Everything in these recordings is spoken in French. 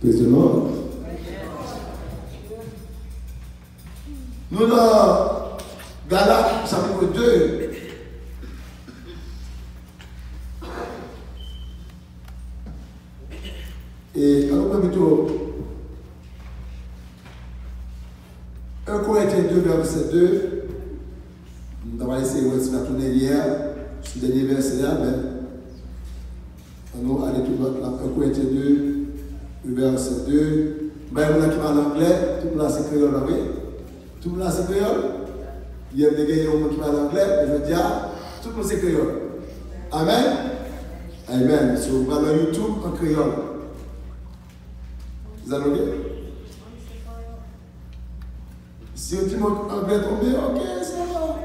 Praise the Lord. Nous dans Galates chapitre 2. Et on va plutôt 1 Corinthiens 2, verset 2. On va essayer de la tournée hier, sur le dernier verset là, mais on va aller tout l'autre là. 1 Corinthiens 2, verset 2. Ben, on a qui parle anglais, tout le monde c'est créole, oui. Tout le monde c'est créole. Il y a des gens qui parlent anglais, mais je veux dire, tout le monde c'est créole. Amen. Amen. So, on va sur YouTube en créole. Vous allez bien? Si on dit anglais tombé, ok, ça va.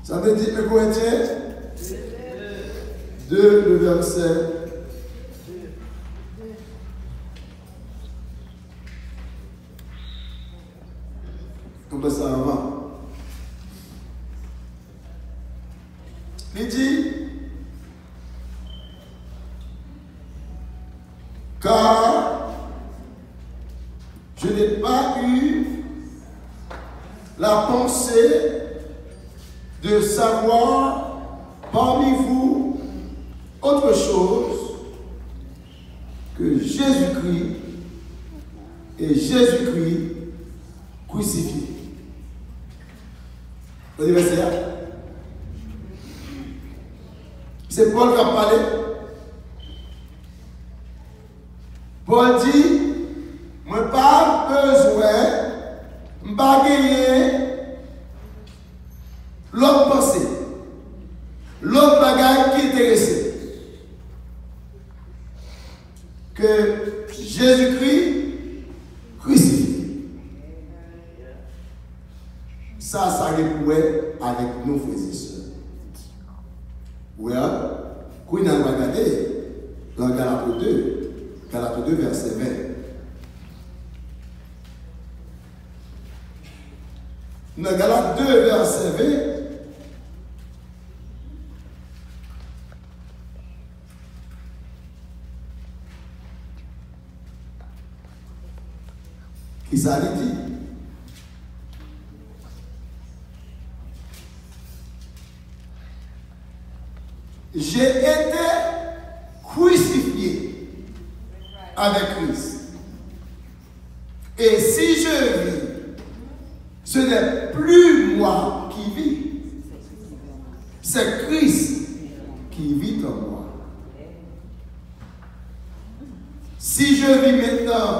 Ça veut dire 1 Corinthiens 2, le verset. On passe ça avant. Il dit, car je n'ai pas eu la pensée de savoir parmi vous autre chose que Jésus-Christ et Jésus-Christ crucifié. Vous avez ça? C'est Paul qui a parlé. Paul dit, moi pas besoin de gagner l'autre pensée, l'autre bagage qui intéresse. Que Jésus-Christ crucifié. Ça répouait avec nos frères et sœurs. Oui, quand on a regardé dans Galates 2, verset 20. Dans Galates 2, verset 20, qui ça dit? J'ai été crucifié avec Christ. Et si je vis, ce n'est plus moi qui vis, c'est Christ qui vit en moi. Si je vis maintenant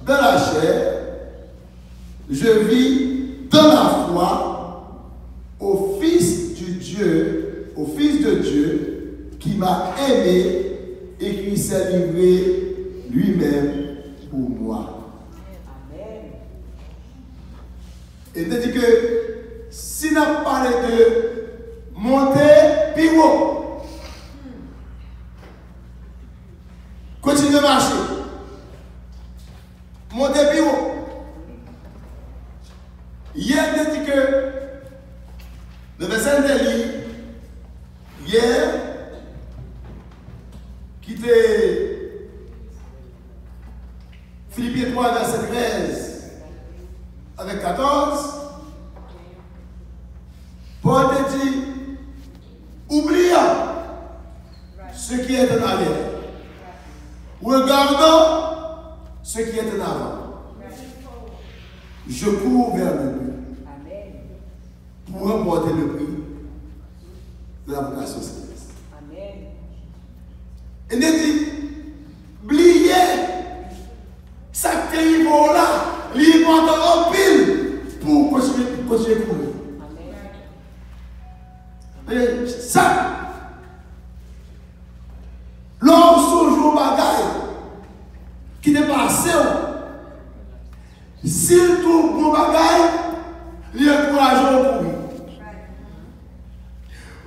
dans la chair, je vis dans la foi au Fils de Dieu qui m'a aimé et qui s'est livré lui-même pour moi. Et il dit que si on a parlé de monter puis haut, continuez à marcher, monter puis haut. Hier, il dit que le verset de l'île, hier, qui était Philippiens 3, verset 13 avec 14, Paul te dit, oublions ce qui est en arrière, regardons ce qui est en avant. Je cours vers le but pour remporter le prix de la vocation céleste. Amen. Et il dit, oubliez ça qui est là, l'important en pile pour continuer à courir. Et ça, lorsqu'on joue au bagaille qui n'est pas assez, s'il trouve bon bagaille, il encourage à courir.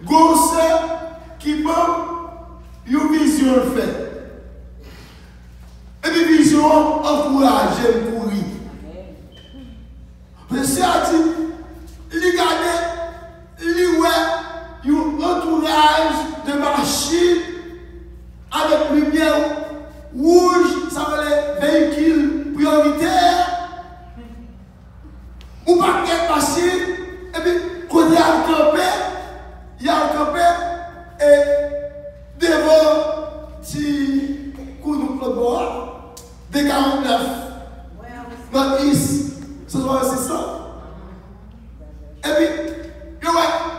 Gosse qui peut, une vision fait. Et puis vision encourage à courir. Mais c'est à dire, regardez, un entourage de machines avec lumière rouge, ça veut dire véhicule prioritaire. Ou pas qu'elle machine, et puis quand il y a le campé, et devant, si coup nous prenons bois, des 49, notre is, ce soit c'est ça. Et puis,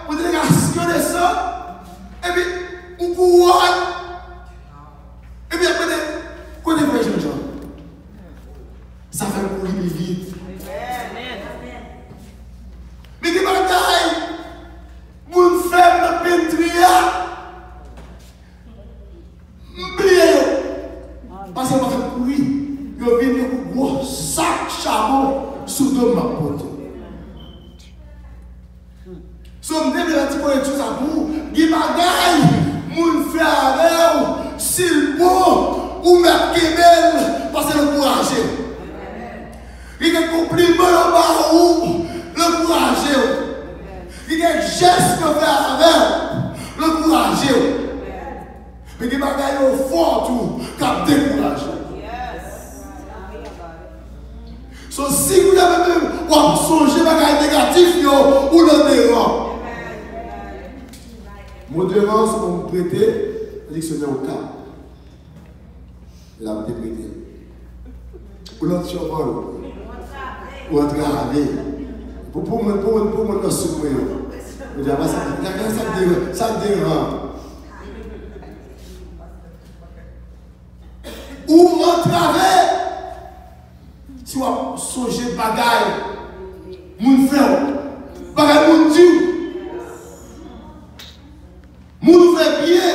vous délégation de ça, et puis, vous pouvez, et puis après, quand vous faites Jean-Jean, ça fait courir vite. Mais qui bagaille, vous faites la peinture, parce que vous faites courir, vous venez avec un gros sac chameau sous deux ma porte. Si vous me dites que tout ça pour qui bagaille, vous faites avec vous, s'il faut, ou mettre Kébel, parce que le courage. Il y a un compliment en où le courage. Il y a un geste que fait avec le courage. Mais il y a un bagaille fort tout, qui a découragé. So, si vous avez même songé à négatif, ou le dérange. Modérance, on me prêtait le dictionnaire au cas. Il a été prêté. Ou l'autre cheval. Ou entravé. Pour me le secouer. Ça dérange. Ou entravé. Si vous songez bagaille, moun frère, bagaille moun dieu. Moun fait bien.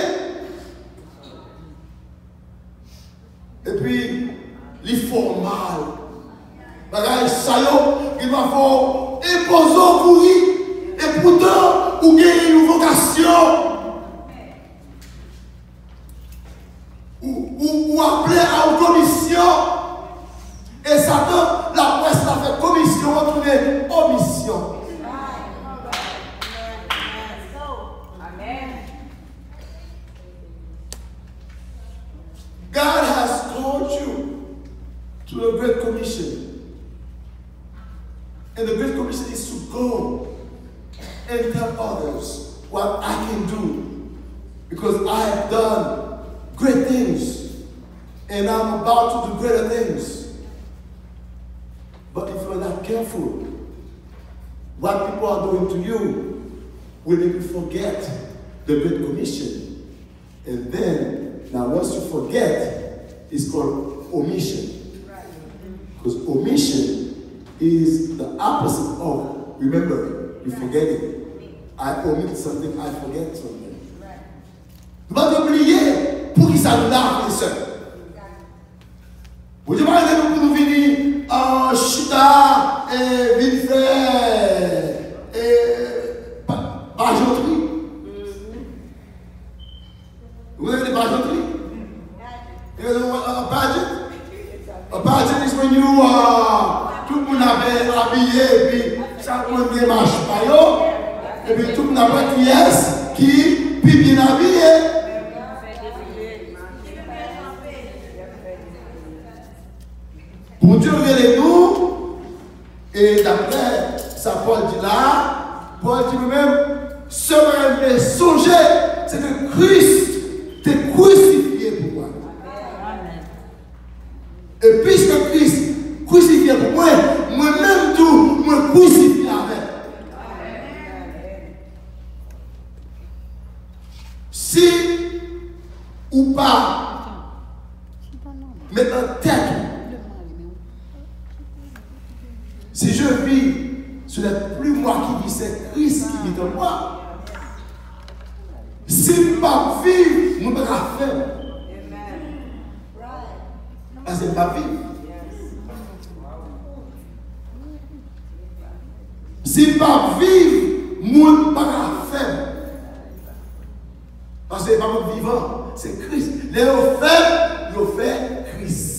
Et puis, les formal. Bagaille sayo, il va faire imposant pour lui. Et pourtant, vous gagnez une vocation. Ou appelez à une commission. Et Satan, la presse a fait commission, retourner omission. God has called you to the Great Commission. And the Great Commission is to go and tell others what I can do. Because I have done great things. And I'm about to do greater things. But if you're not careful, what people are doing to you will make you forget the Great Commission. And then, now once you forget, it's called omission. Because omission is the opposite of remembering. You forget it. I omit something, I forget something. Vous devez oublier pour qui ça nous lave les sœurs. Vous devez pour nous venir en chita et vite fait et bajoterie. Vous avez des bajoteries? You know what a pageant? A pageant is when you tout le monde avait habillé et puis chaque monde démarche pas yo et puis tout le monde avait qui bien habillé. Pour Dieu regardez nous et d'après ça Paul dit là, Paul dit lui-même, ce que je songer, c'est que Christ t'est crucifié pour moi. Et puisque Christ crucifié pour moi, moi-même tout, me crucifié avec. Si ou pas, mettre tête, si je vis, ce n'est plus moi qui vis, c'est Christ qui vit en moi. Si je ne pas vivre, je ne peux pas faire. Parce que je ne peux pas vivre. Si je ne peux pas vivre, je ne peux pas faire. Parce que ce n'est pas mon vivant, c'est Christ. Les fait, ils fait Christ.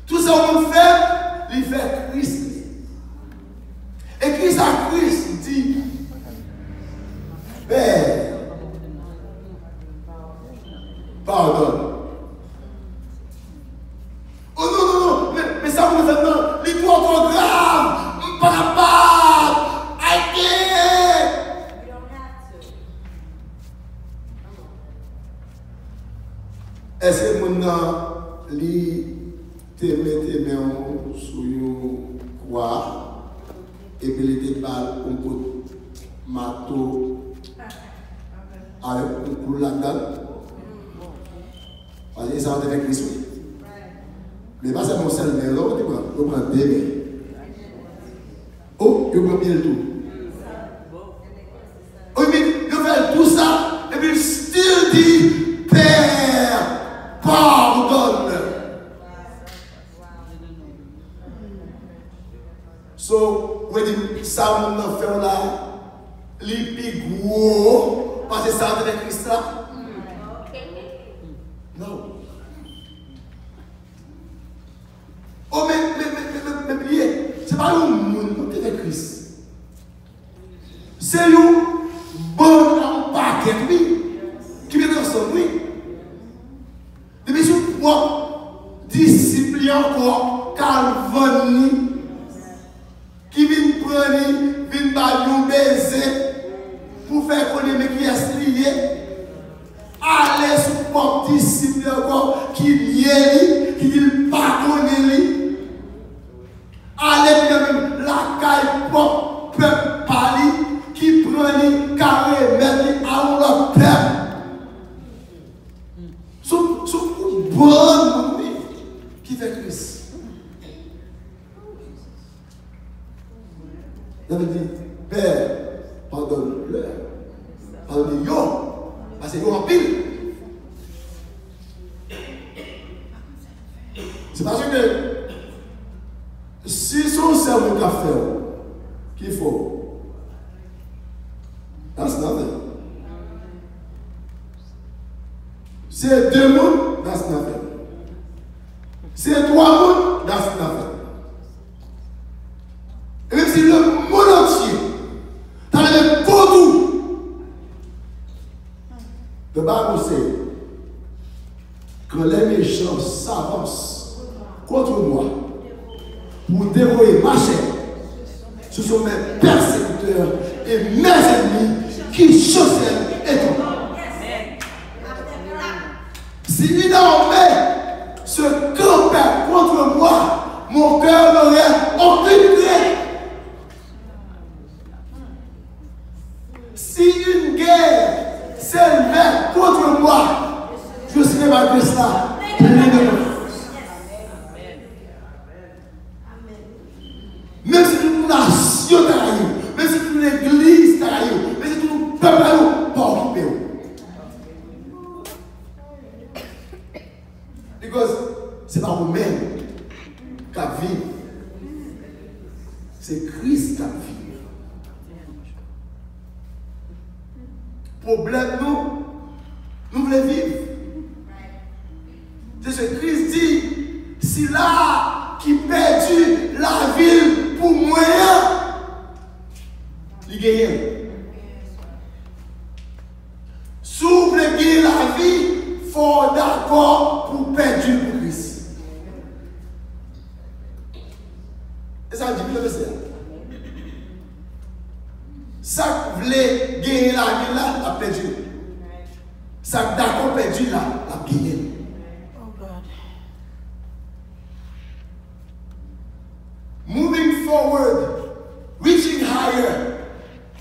Tout ça qu'on fait, il fait Christ. Et Christ a Christ dit, Père, Est-ce que mon lit te mette main sur une croix et puis il te parle un peu marteau avec un coup là-dedans? Parce que ça va être Christ. Mais pas seulement seul, mais l'autre, tu prends deux mains. Oh, tu prends bien le tout. Oh, mais tu fais tout ça, et puis il still dit, Père, pardonne. So, when ça, on fait là, les plus gros, parce que ça va être Christ là. Non. Oh, mais priez, c'est pas un monde qui est Christ. C'est un bon en paquet, oui, qui vient ensemble, oui. Depuis ce propre disciple encore, Calvani, qui vient prendre, vient battre un baiser pour faire connaître qui est lié. Allez sur propre disciple encore, qui lié, qui dit pas connaître. Allez même la caille propre peuple parler qui prend les carrés mettre à leur peuple. C'est bon qui fait Christ. Il avait dit, Père, pardonne-leur. Pardonne-yo. Parce que yo en pile. C'est parce que si son cerveau qu'a fait, qu'il faut, that's nothing. C'est deux mondes, that's nothing. C'est trois mondes, that's nothing. Et même si le monde entier, dans le tout, le Bible sait que les méchants s'avancent contre moi pour dévorer ma chair. Ce sont mes persécuteurs et mes ennemis qui chassent et tombent. Si une armée se campait contre moi, mon cœur n'aurait aucune crainte. Si une guerre s'élevait contre moi, je serais malgré cela plein de force. Même si toute une nation t'arrive, même si toute une église t'arrive, même si tout le peuple t'arrive, pas occupé. Parce que ce n'est pas vous-même qui vivez, c'est Christ qui vit. Problème, nous voulons vivre. C'est ce que Christ dit, si là qui perdu la ville pour moyen, il gagne. Si vous voulez gagner la vie, il faut d'accord pour perdre pour Christ. Et ça dit le verset. Ça que voulait gagner la vie là, la perdu. Ça que d'accord perdu là, la gagné. Moving forward, reaching higher,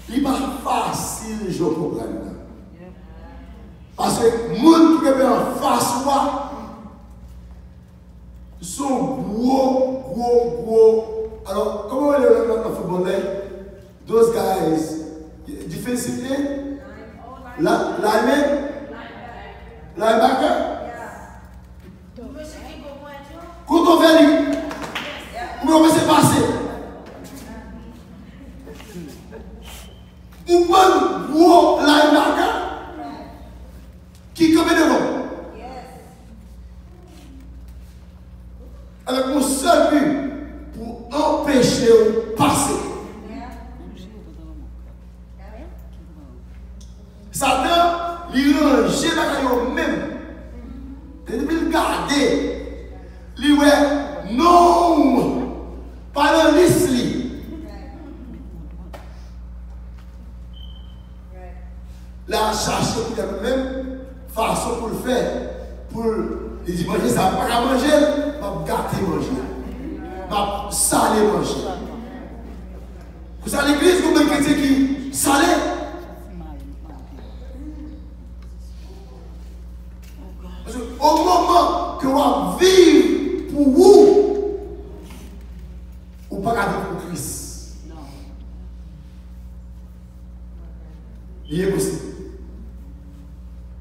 il n'est pas facile je problème. Parce que les gens qui sont en face de moi sont gros. Alors, comment on le footballeur? Those guys, defensively, linebacker. Quand on fait lui, comment c'est passé? Un bon gros linebacker qui commet devant. Avec mon seul but pour empêcher de passer. Satan, il range la même. Et depuis le garder, il dit non, pas dans liste. La chercher pour la même façon pour le faire, il dit manger ça, pas à manger, m'a gâté manger. M'a salé manger. Vous savez l'église, vous avez chrétien qui salé. Parce qu'au moment que vous vivez pour vous, vous ne pouvez pas vivre pour Christ. Il est possible.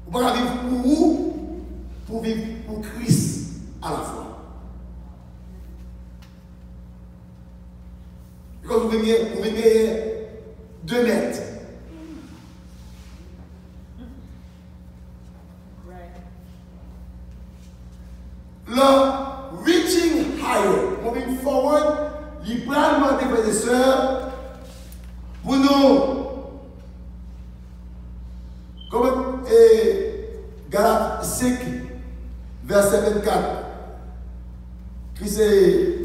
Vous ne pouvez pas vivre pour vous, pour vivre pour Christ à la fois. Quand vous venez 2 mètres. Le reaching higher, moving forward, libéralement des frères et sœurs, pour nous, comme Galates 5, verset 24, qui c'est,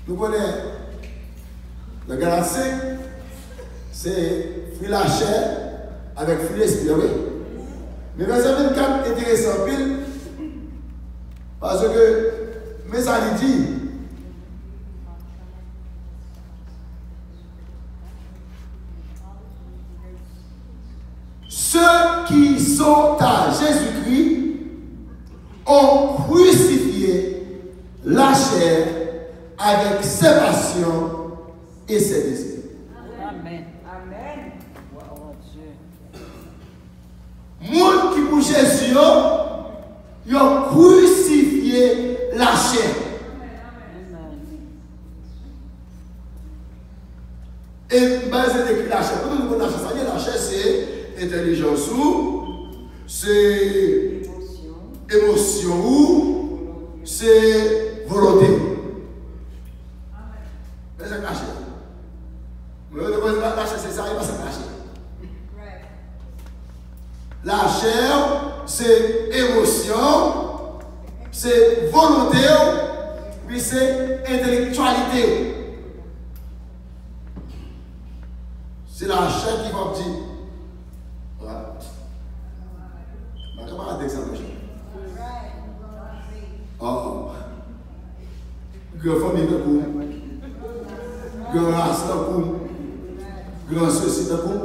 nous connaissons, le Galates 5, c'est fruit la chair avec fruit l'esprit, oui. Mais verset 24 est intéressant, pile. Parce que, mais ça lui dit, ceux qui sont à Jésus-Christ ont crucifié la chair avec ses passions et ses désirs. Amen. Amen. Monde qui pour Jésus, ils ont crucifié la chair. Et c'est écrit la chair. Pour nous la chair, ça veut dire la chair, c'est intelligence ou, c'est émotion ou, c'est volonté. Mais c'est caché. Mais la chair, c'est ça, il va se cacher. La chair, c'est émotion, c'est volonté, puis c'est intellectualité. C'est la chair qui va dire. Voilà. Comment on a dit ça, oh. Grand famille de coup. Grand race de coup. Grand ceci de coup.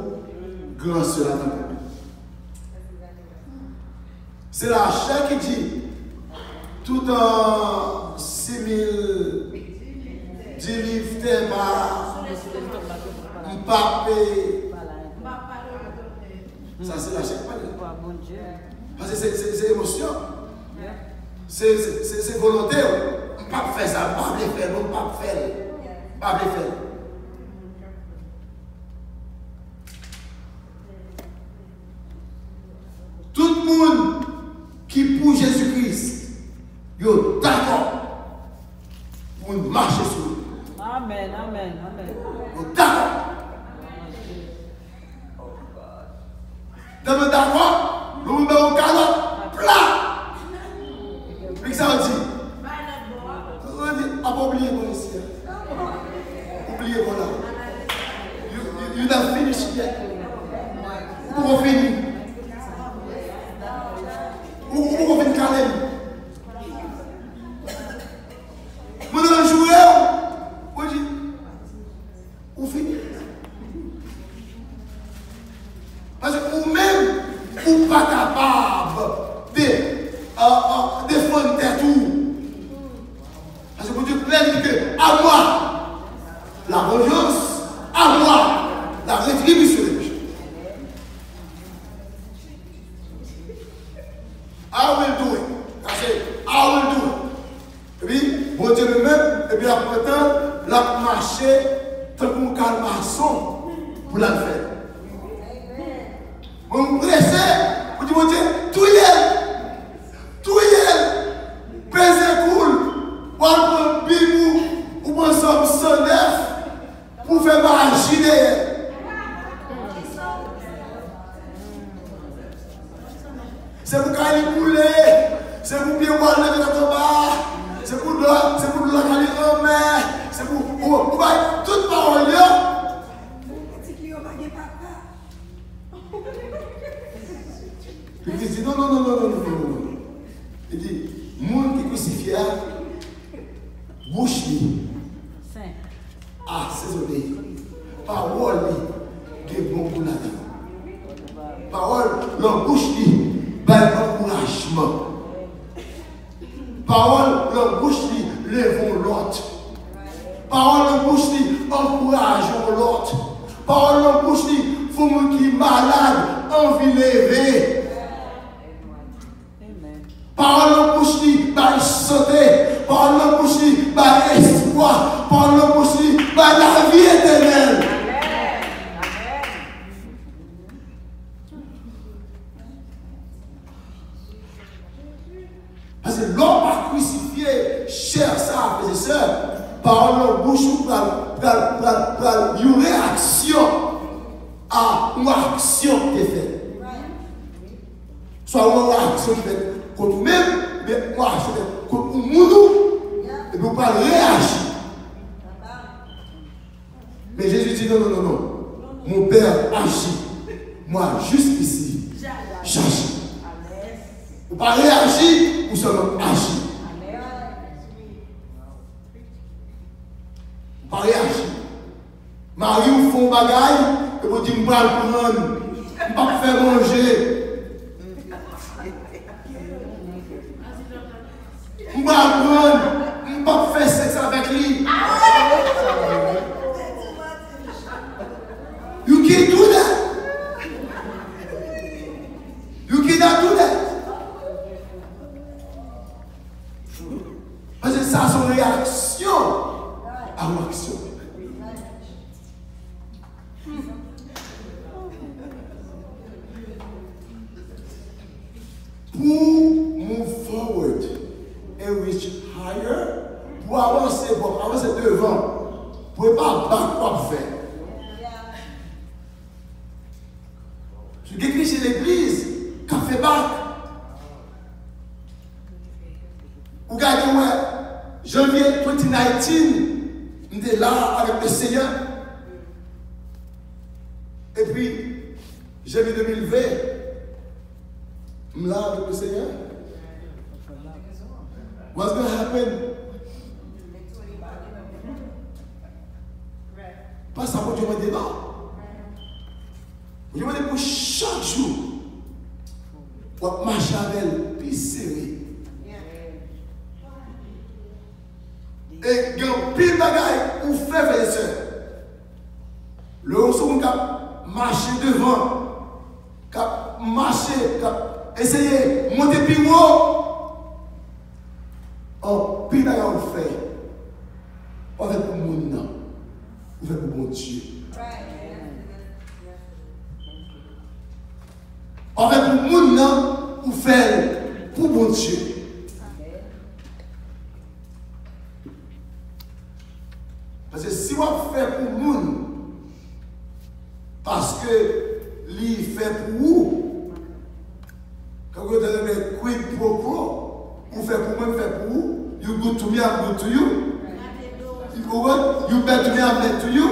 Grand cela de coup. C'est la chair qui dit, tout en 6000 livres, il pas payer. Ça, c'est la chair qui parle. Parce que c'est émotion. C'est volonté. On ne peut pas faire ça, on ne peut pas faire, on ne peut pas faire. Pas faire. Tout le monde qui pour Jésus-Christ, il est d'accord pour marcher sur lui. Amen, amen, amen. Il est d'accord. D'accord, nous mettons au canot plat. Mais ça veut dire, on pas oublier mon ici. Oubliez mon là. You not finished yet. Pour finir. Pour finir calme. Vous devez jouer. Vous dites, vous finissez. Parce que vous-même, vous n'êtes pas capable de défendre tout. Parce que vous dites que à moi, la vengeance, à moi, la rétribution des péchés. I will do it. I will do it. Et puis, bon Dieu lui-même, et puis après, la marché, tant qu'on calme maçon pour la faire. Vous me pressez, vous dites, mon Dieu, tout y est, pesez cool, ou un bibou, ou un somme 109, pour faire magie derrière. C'est pour qu'elle coule, c'est pour bien voir le bas, c'est pour la caler c'est pour toute parole. Il dit non, non. Il dit, monde qui crucifie, bouche li, assaisonné, parole li, qui est bon pour la vie. Parole, la bouche li, par encouragement. Parole, la bouche li, lèvons l'autre. Parole, la bouche li, encourageons l'autre. Parole, la bouche li, faut monde qui est malade, envie de lever. Parole la bouche li, par santé. Parole la bouche li, par espoir. Parole la bouche li, par la vie éternelle. Parce que l'homme a crucifié, cher ça, frères et sœurs, parole la bouche pour une réaction à une action qui est faite. Soit une action qui est faite contre nous-mêmes, mais une action qui est faite contre nous, et pour pas réagir. Mais Jésus dit non. Mon Père agit. Moi, juste ici, j'agis. Pour pas réagir, ou seulement agir. Pour pas réagir. Marie ou font bagaille, et vous dites, je ne vais pas le prendre, je ne vais pas faire manger. Je ne vais pas le prendre, je ne vais pas faire sexe avec lui. You can't do that. You cannot do that. Parce que ça, c'est une réaction à une action. Pour move forward and reach higher, pour avancer devant, pour ne pas battre quoi faire. Je décris chez l'église, qui fait battre. Vous regardez, janvier 2019, on était là avec le Seigneur. Et puis, janvier 2020, I'm là avec le Seigneur. What's going to happen? Pas ça pour Dieu me débat. Dieu me dit pour chaque jour, pour marcher avec elle, puis serré. Et il y a un pile de bagaille pour faire, frères et sœurs. Le haut qui a marché devant, qui a marché, qui a essayé de monter plus haut. Oh, pile de bagaille on fait. On fait pour mon nom. On fait pour mon Dieu. On fait pour mon nom, on fait pour mon Dieu. Parce que si on fait pour nous, parce que lui fait pour vous, quand vous avez quid pro quo, vous faites pour moi, vous faites pour vous, you good to me, I'm good to you. You bad to me, I'm bad to you.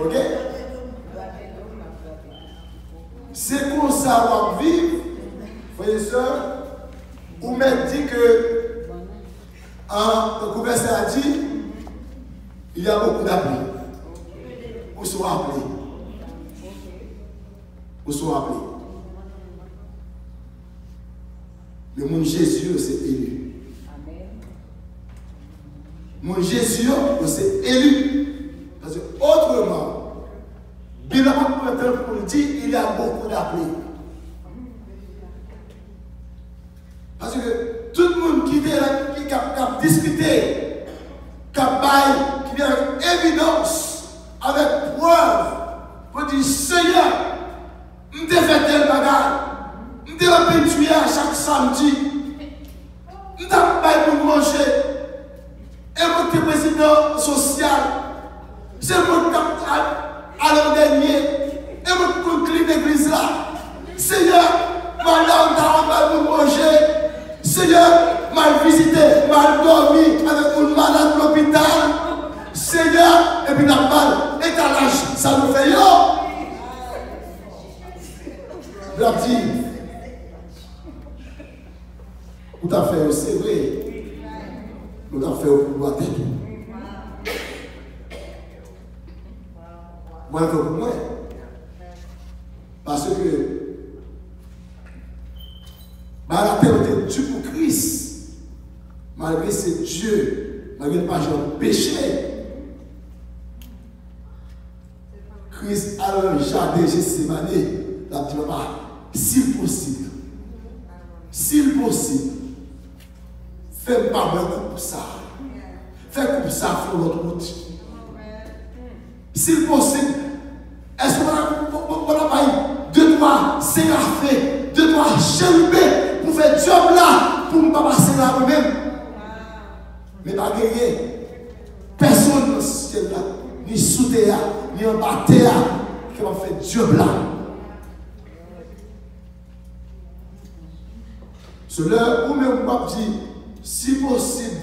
Ok? C'est comme ça qu'on va vivre, frères et sœurs, ou même dit que, le verset a dit, il y a beaucoup d'appelés. Où sont appelés? Où sont appelés? Le monde Jésus, c'est élu. Mon Jésus, c'est élu. Parce que autrement, Bible pour dire il y a beaucoup d'appelés. Parce que tout le monde qui a discuté, qui vient avec évidence, avec preuve, pour dire Seigneur, je te fais tel bagage, je te fais tuer à chaque samedi, je te fais pour manger, et votre président social, c'est mon cap à l'an dernier, et votre conclure d'église là, Seigneur, madame, t'as pour manger, Seigneur, m'a visité, m'a dormi avec une malade à l'hôpital. Seigneur, et puis la balle, étalage, ça nous fait yo. Je leur dis, Pour ta faire, c'est vrai. Pour ta faire, pour ta tête. Moi, je veux pour moi. Parce que la terre était Dieu pour Christ. Malgré c'est Dieu, malgré pas de péché. Christ a le jardin Gethsémane, la dit pas, s'il possible, fais pas beaucoup pour ça. Fais comme ça, fais l'autre route. S'il possible, est-ce qu'on a pas 2-3 séraphins, 2-3 chérubins pour faire job là, pour ne pas passer là nous-mêmes? Mais pas gagner. Personne dans ce ciel là, ni sous terre, ni en bas terre, qui va faire job là. Cela, ou même pas dit, si possible,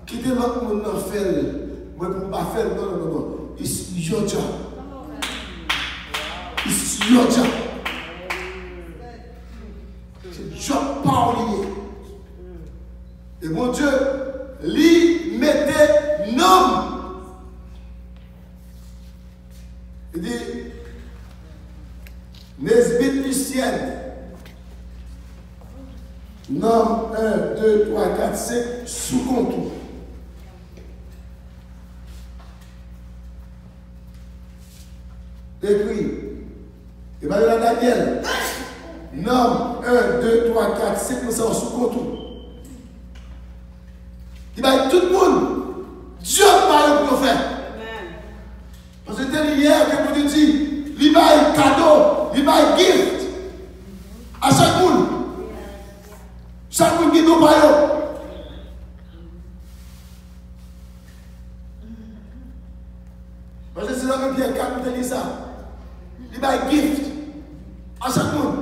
quitter l'autre monde dans faire, moi pour ne pas faire, non. It's your job. It's your job. C'est job pas lié. Et mon Dieu, lui mettait nom. Il dit, Nesbit Lucienne. Nom 1, 2, 3, 4, 5, sous contour. Écrit. Et bien, il y a Daniel. Nom 1, 2, 3, 4, 5, nous sommes sous contour. Il va tout le monde. Dieu va le faire. Parce que c'était hier que vous dites, il va un cadeau, il va un gift à chaque monde. Chaque monde qui nous parle. Parce que c'est là que Pierre 4 nous dit ça. Il va un gift à chaque monde.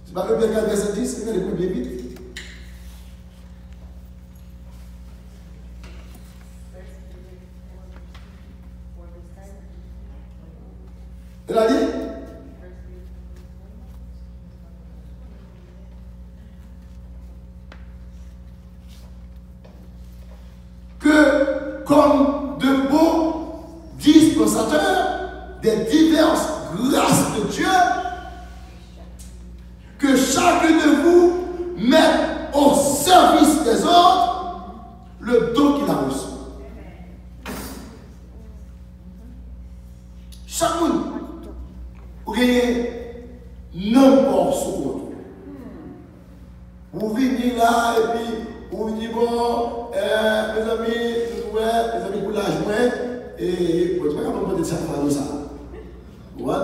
C'est pas que Pierre 4 verset 10, c'est le premier vite. Il a dit que comme de beaux dispensateurs des diverses grâces de Dieu, que chacun de vous mette au service des autres le don qu'il a reçu. Chacun, vous gagnez n'importe ce qu'on. Vous venez là et puis vous dites bon, mes amis pour la journée, et vous ne pouvez pas comprendre ça pour ça. Vous voyez?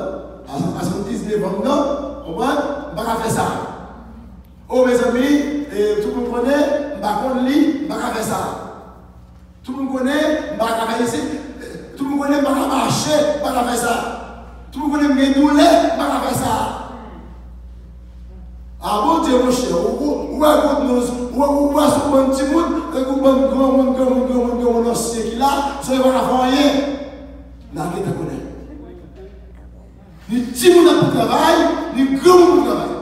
À 79 ans, non, vous voyez? On ne va pas faire ça. Oh mes amis, tout le monde connaît, on ne va pas faire ça. Tout le monde connaît, on ne va pas faire ici. Tout le monde connaît, on ne va pas marcher, on ne va pas faire ça. Tout le monde connaît, mes douleurs, on ne va pas faire ça. Ah bon Dieu mon cher, ou à ce bon petit monde, ou bon grand ancien qui là, ça ne va pas faire rien. N'a rien à connaître. Ni petit monde pour travail, ni grand monde pour travail.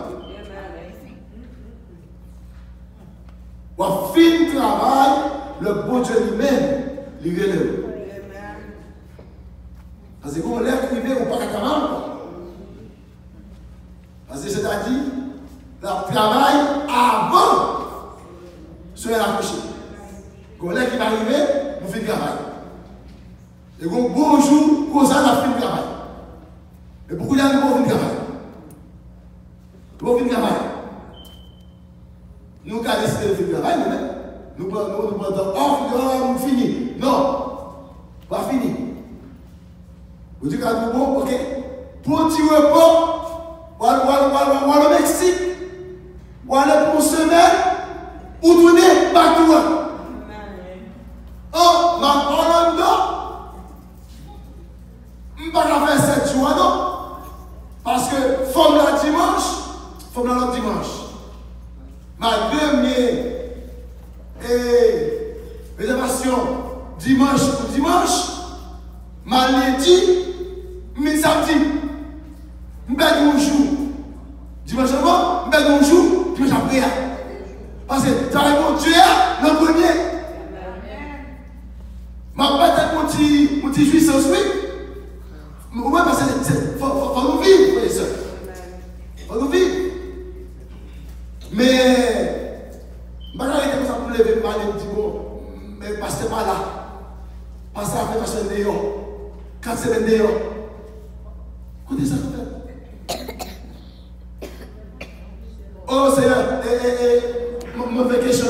Ou à fin de travail, le bon Dieu lui-même, il relève. Parce que quand on lève privé, on ne peut pas capable. Parce que c'est-à-dire, le travail avant se accoucher. Quand on lève qui va arriver, on fait le travail. Et quand bonjour, quand ça, on fait le travail. Et beaucoup de gens vont faire le travail. Ils vont faire le travail. Nous, quand on décide de faire le travail, nous prenons nous fini. Non, pas fini. Vous dites qu'à tout bon, ok. Petit repos, ou aller au Mexique, ou aller pour une semaine, ou tourner partout. Oh, ma Orlando, je ne vais pas faire 7 jours, non. Parce que, forme la dimanche. Ma première réservation dimanche pour dimanche, ma lundi, mi samedi. Je vais un jour. Dimanche avant, je vais un jour, dimanche après. Parce que tu as mon Dieu, le premier. Ma bête mon petit jouissance, oui. Oui, parce que il faut nous vivre, frères et sœurs. Il faut nous vivre. Mais, je ne vais pas comme ça pour lever mal et me dire, bon, mais pasteur pas là. Pasteur a fait pasteur dehors. 4 semaines dehors. Écoutez ça, oh Seigneur, mon vacation.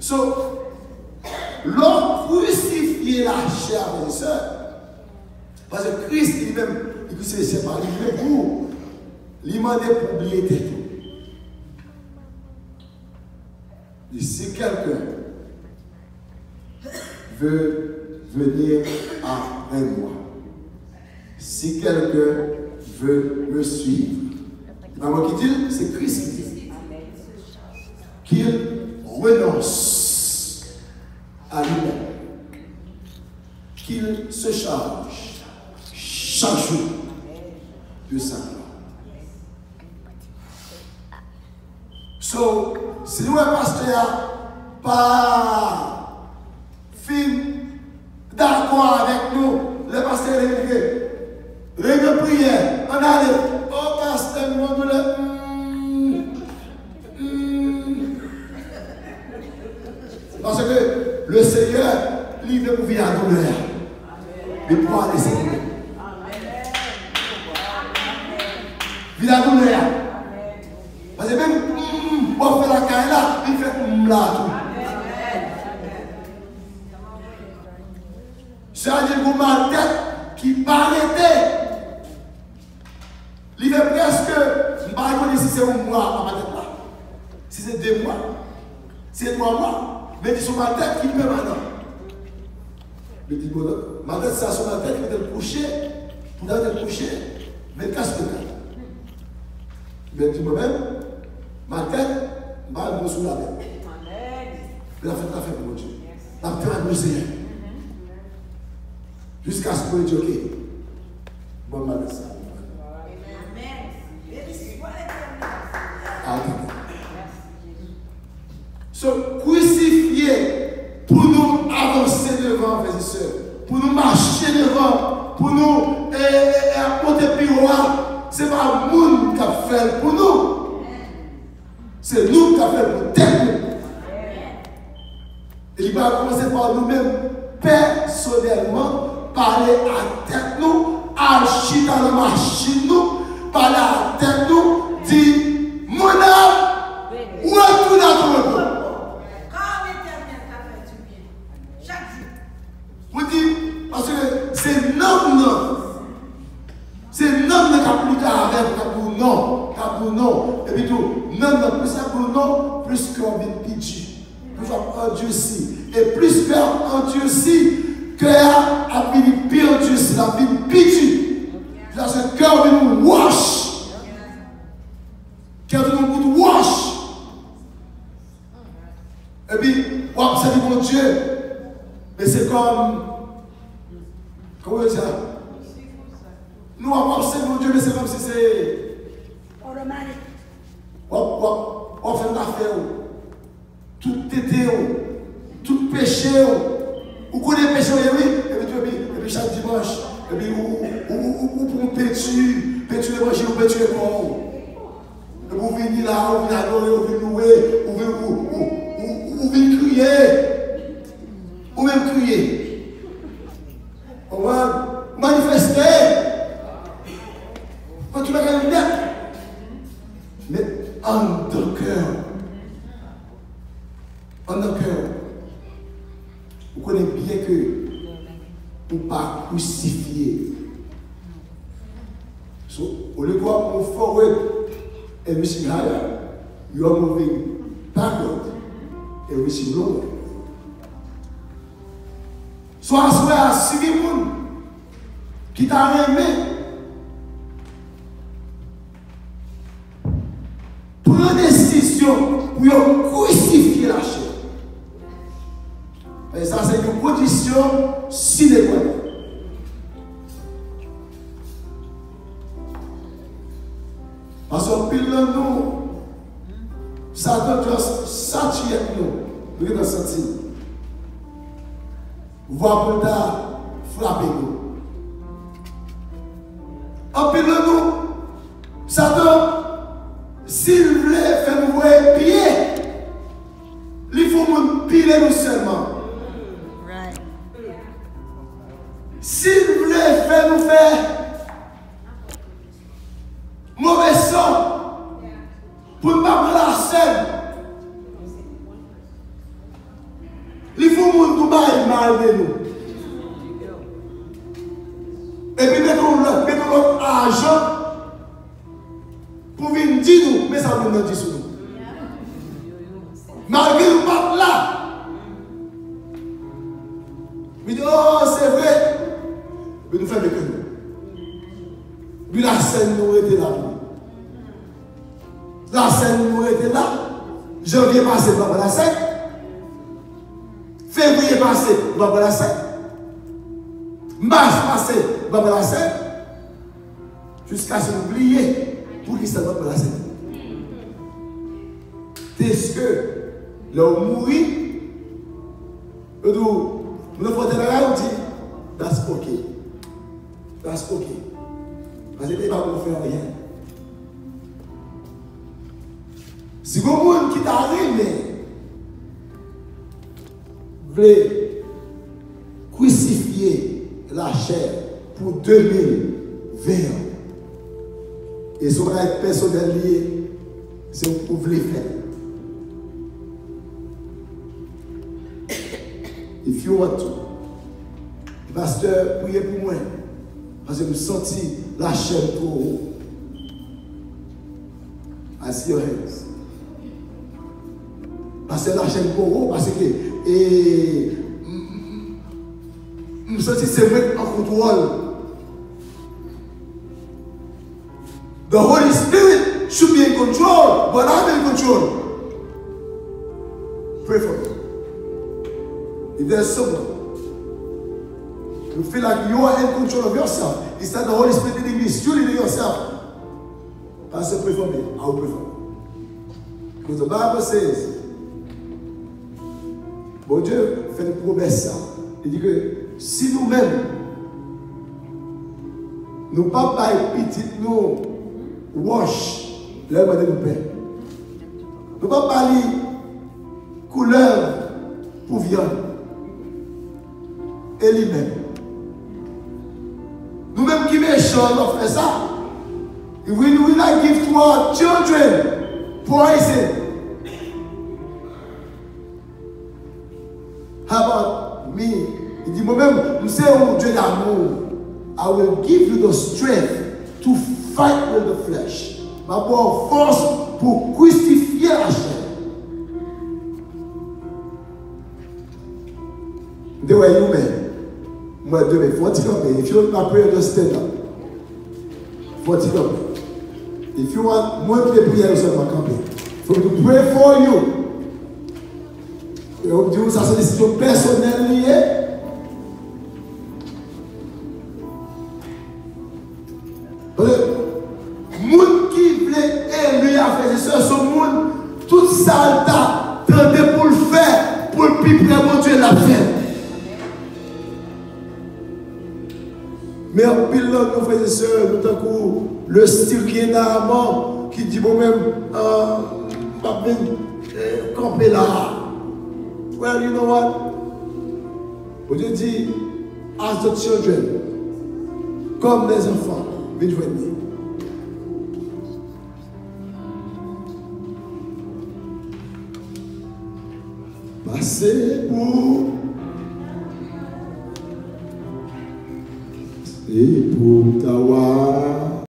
So, l'homme crucifié la chair, mes sœurs. Parce que Christ lui-même, il s'est séparé lui-même pour lui demander pour oublier tout. Et si quelqu'un veut venir après moi, si quelqu'un veut me suivre, maman qui dit, c'est Christ qui dit qu'il renonce à lui-même, qu'il se charge chaque jour de sa gloire. So, si nous, pasteur, pas fin d'accord avec nous, le pasteur est élevé. Règle prière, on allait, oh pasteur, mon douleur. Parce que le Seigneur, lui, veut ouvrir la douleur. Mais pour aller Seigneur. Vivre la douleur. Parce que même, on fait la caille là, il fait là tout. Ça dit pour ma tête qui paraît. Il fait presque, je ne sais pas si c'est 1 mois à ma tête là. Si c'est 2 mois. Si c'est 3 mois. Mais c'est sur ma tête qui peut maintenant. Je dis, bon, ma tête, c'est sur ma tête, il peut être couché. Pour être couché, 24 secondes. Mais dis moi-même, ma tête, je vais me sous la tête. Mais la fête la fait pour mon Dieu. La fête la musée. Jusqu'à ce qu'on ait dit, ok. Bon, ma tête, ça. So, crucifié pour nous avancer devant, frères et sœurs, pour nous marcher devant, pour nous apporter piroir, ce n'est pas le monde qui a fait pour nous. C'est nous qui avons fait pour tête. Et il va commencer par nous-mêmes, personnellement, parler à tête nous, agir dans la machine nous, parler à tête nous, dire, mon âme, retourne à ton repos. Vous dites, parce que c'est non. C'est non qui a plus tard avec pour non. Et puis tout, non, plus ça pour non, plus qu'on vient pitié. Plus on endurci. Et plus qu'on endurci, cœur a fini pire endurci, la vie pitié. Parce que cœur vient nous wash. Cœur vient nous wash. Et puis, on observe mon Dieu. Mais c'est comme. Comment dire ça? Nous avons observé mon Dieu, mais c'est comme si c'est. On fait l'affaire. Tout tété, tout péché. Vous connaissez le péché, oui? Et puis chaque dimanche, et puis vous pour pétu l'évangile, vous pétu les corps. Et vous venez là, vous venez adorer, vous venez louer, vous venez crier. Ou même crier. On va manifester. Quand tu vas gagner net. Mais en ton cœur. En ton cœur. Vous connaissez bien que vous ne pas crucifier. So, au lieu de move forward and reaching higher, you are moving backward and reaching lower. Soit à si moun qui t'a aimé, prends décision pour crucifier la chair. ça c'est une condition sine qua non. Parce que pile nous, Satan juste sature nous, nous sommes sentis. Voir pour ta frapper nous. En pile nous, Satan, s'il voulait faire nous voir pied, il faut nous piler nous seulement. S'il voulait faire nous faire mauvais sang pour ne pas prendre la scène, il faut nous mal de nous. Et puis mettons notre argent pour venir dire nous, mais ça ne nous dit sur nous. Malgré nous pas là. Il dit, oh c'est vrai, mais nous faisons que nous. Puis la scène nous était là. La scène nous était là. Janvier passé, nous avons la scène. Février passé, nous avons la scène. Mars passé, nous avons la scène. Jusqu'à ce qu'on oublie pour qu'il s'en va la scène. Est-ce que l'homme mourit, nous faisons la dit, that's okay. That's okay. Parce qu'il n'est pas pour faire rien. Si vous monde qui t'arrive, voulez crucifier la chair pour 2020, et son règle personnel lié, c'est ce que vous voulez faire. If you want to, pasteur, priez pour moi. Parce que je me senti la chair trop haut. I see your hands. Parce que la chair trop haut, parce que je me senti c'est vrai en contrôle. The Holy Spirit should be in control, but I'm in control. Pray for me. If there's someone you feel like you are in control of yourself, instead the Holy Spirit leading you, you leading yourself. Pastor, pray for me. I will pray for you. Because the Bible says, bon Dieu fait une promesse. Il dit que si nous-mêmes, nous ne pas petit, nous wash l'œuvre de nos pères. Nous ne pas parler couleur pour viande. Et lui-même. Nous-mêmes qui méchants, on fait ça. We will not give to our children poison. How about me? Il dit moi-même, nous sommes un Dieu d'amour. I will give you the strength to fight with the flesh. Ma bonne force pour crucifier la chair. The way you man. Moi, demain, faut te camper. If you want my prayer, just stand up. Faut te camper. If you want more to prier, just camper. For me to pray for you. Et Dieu, ça c'est une décision personnelle liée. Le monde qui voulait élever à faire ça, ce monde, tout ça, tenté pour le faire, pour le plus près, mon Dieu l'a fait. Mais en pile, nos frères et sœurs, nous avons le style qui est normalement, qui dit bon même, pas bien camper là. Well, you know what? Bon Dieu dit, as the children, comme les enfants, viens joindre moi. Passez pour. Et pour ta